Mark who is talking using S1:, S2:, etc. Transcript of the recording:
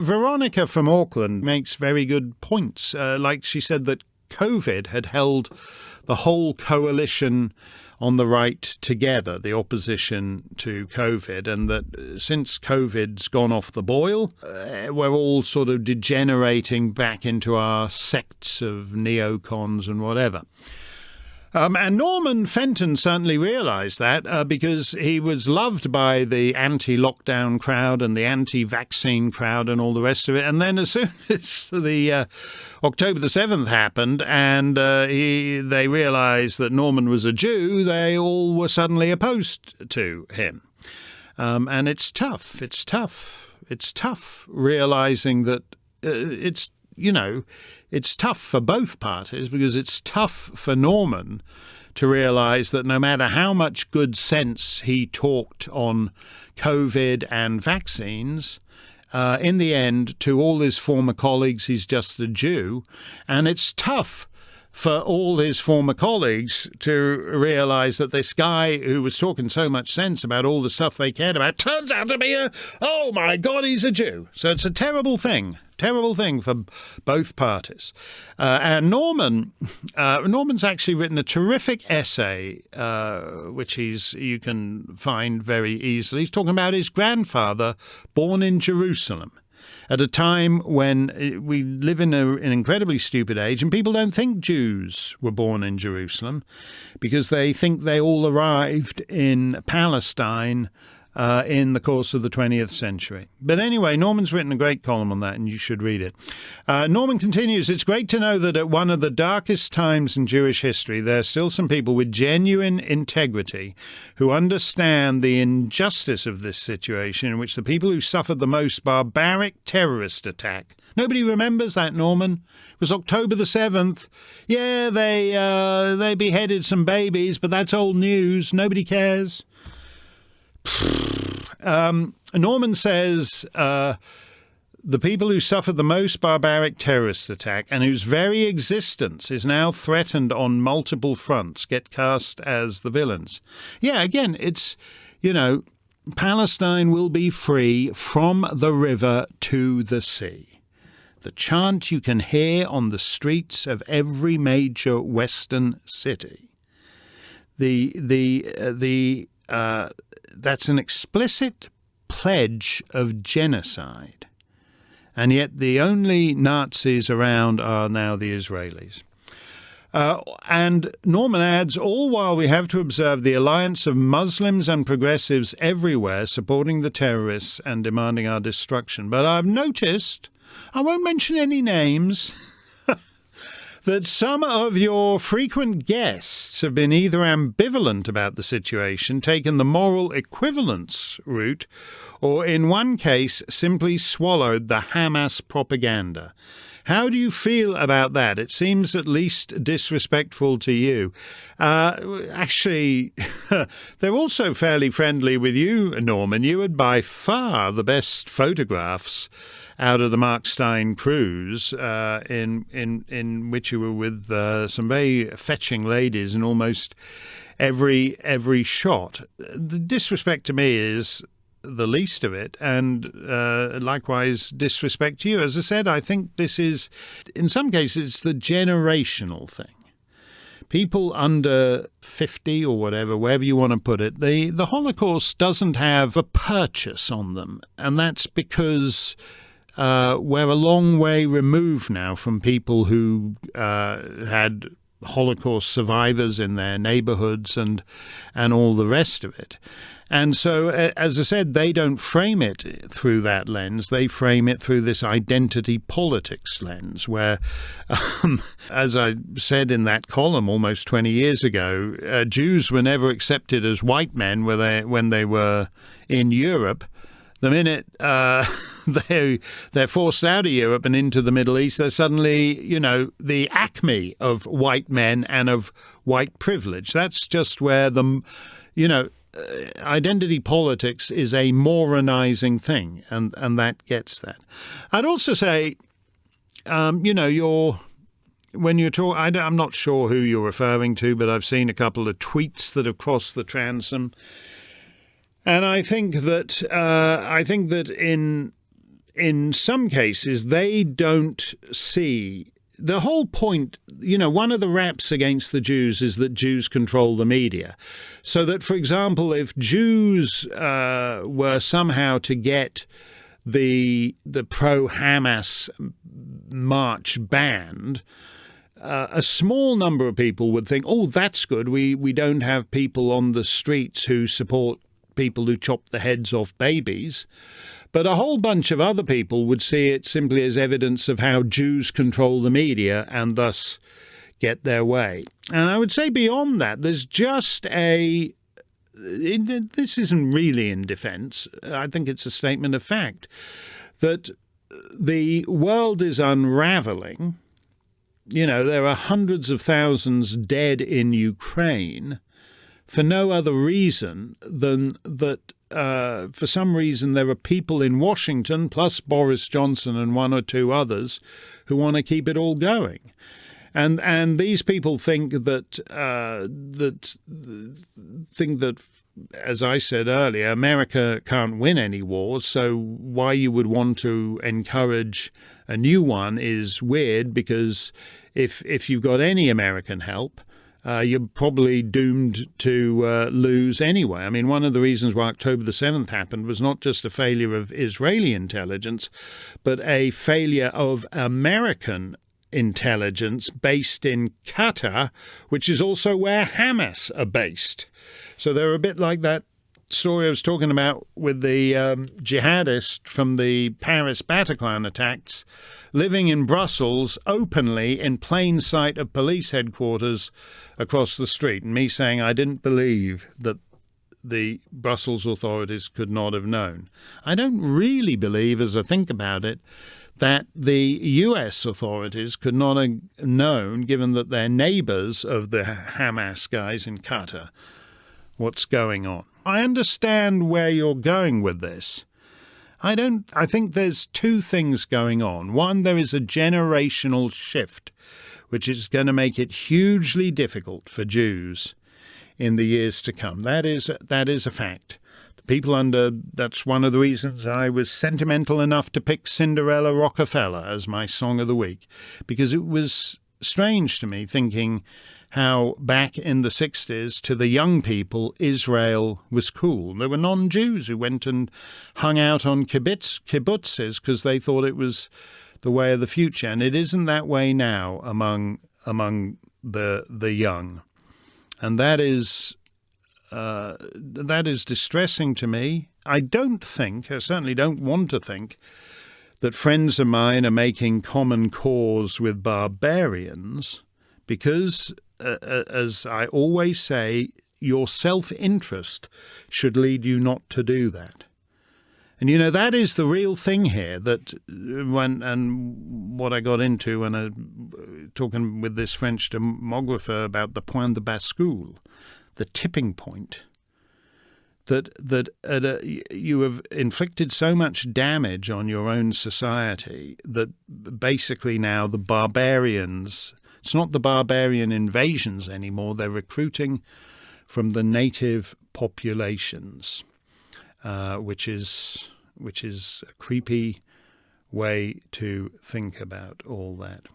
S1: Veronica from Auckland makes very good points. Like she said that COVID had held the whole coalition on the right together, the opposition to COVID, and that since COVID's gone off the boil, we're all sort of degenerating back into our sects of neocons and whatever. And Norman Fenton certainly realised that because he was loved by the anti-lockdown crowd and the anti-vaccine crowd and all the rest of it. And then as soon as the October the 7th happened and they realised that Norman was a Jew, they all were suddenly opposed to him. And it's tough. It's tough. It's tough realising that it's tough for both parties, because it's tough for Norman to realise that no matter how much good sense he talked on COVID and vaccines, in the end, to all his former colleagues, he's just a Jew. And it's tough for all his former colleagues to realise that this guy who was talking so much sense about all the stuff they cared about turns out to be oh my God, he's a Jew. So it's a terrible thing for both parties. And Norman's actually written a terrific essay, which you can find very easily. He's talking about his grandfather, born in Jerusalem, at a time when we live in an incredibly stupid age, and people don't think Jews were born in Jerusalem because they think they all arrived in Palestine in the course of the 20th century. But anyway, Norman's written a great column on that, and you should read it. Norman continues, it's great to know that at one of the darkest times in Jewish history, there are still some people with genuine integrity who understand the injustice of this situation in which the people who suffered the most barbaric terrorist attack. Nobody remembers that, Norman. It was October the 7th. Yeah, they beheaded some babies, but that's old news. Nobody cares. Norman says the people who suffered the most barbaric terrorist attack and whose very existence is now threatened on multiple fronts get cast as the villains. Yeah, again, it's, Palestine will be free from the river to the sea. The chant you can hear on the streets of every major Western city. That's an explicit pledge of genocide. And yet the only Nazis around are now the Israelis. And Norman adds, all while we have to observe the alliance of Muslims and progressives everywhere supporting the terrorists and demanding our destruction. But I've noticed, I won't mention any names, that some of your frequent guests have been either ambivalent about the situation, taken the moral equivalence route, or in one case simply swallowed the Hamas propaganda. How do you feel about that? It seems at least disrespectful to you. Actually, they're also fairly friendly with you, Norman. You had by far the best photographs out of the Mark Steyn cruise, in which you were with some very fetching ladies in almost every shot. The disrespect to me is the least of it, and likewise disrespect to you. As I said, I think this is, in some cases, it's the generational thing. People under 50 or wherever you want to put it, the Holocaust doesn't have a purchase on them, and that's because we're a long way removed now from people who had Holocaust survivors in their neighborhoods and all the rest of it. And so, as I said, they don't frame it through that lens. They frame it through this identity politics lens where, as I said in that column almost 20 years ago, Jews were never accepted as white men when they were in Europe. The minute they're forced out of Europe and into the Middle East, they're suddenly, the acme of white men and of white privilege. That's just where identity politics is a moralizing thing, and that gets that. I'd also say, when you're talking, I'm not sure who you're referring to, but I've seen a couple of tweets that have crossed the transom. And I think that in some cases, they don't see the whole point. One of the raps against the Jews is that Jews control the media. So that, for example, if Jews were somehow to get the pro-Hamas march banned, a small number of people would think, oh, that's good. We don't have people on the streets who support people who chop the heads off babies. But a whole bunch of other people would see it simply as evidence of how Jews control the media and thus get their way. And I would say beyond that, there's just this isn't really in defense. I think it's a statement of fact that the world is unraveling. There are hundreds of thousands dead in Ukraine for no other reason than that for some reason there are people in Washington, plus Boris Johnson and one or two others, who want to keep it all going. And these people think that, as I said earlier, America can't win any wars, so why you would want to encourage a new one is weird, because if you've got any American help, you're probably doomed to lose anyway. I mean, one of the reasons why October the 7th happened was not just a failure of Israeli intelligence, but a failure of American intelligence based in Qatar, which is also where Hamas are based. So they're a bit like that story I was talking about with the jihadist from the Paris Bataclan attacks, living in Brussels openly in plain sight of police headquarters across the street, and me saying I didn't believe that the Brussels authorities could not have known. I don't really believe, as I think about it, that the US authorities could not have known, given that they're neighbors of the Hamas guys in Qatar, what's going on. I understand where you're going with this. I think there's two things going on. One, there is a generational shift, which is going to make it hugely difficult for Jews in the years to come. That is a fact. That's one of the reasons I was sentimental enough to pick Cinderella Rockefeller as my song of the week, because it was strange to me thinking how back in the 60s, to the young people, Israel was cool. There were non-Jews who went and hung out on kibbutzes because they thought it was the way of the future. And it isn't that way now among the young. And that is distressing to me. I certainly don't want to think that friends of mine are making common cause with barbarians, because as I always say, your self-interest should lead you not to do that. And, that is the real thing here, that what I got into when I talking with this French demographer about the point de bascule, the tipping point, that you have inflicted so much damage on your own society that basically now the barbarians, it's not the barbarian invasions anymore. They're recruiting from the native populations, which is a creepy way to think about all that.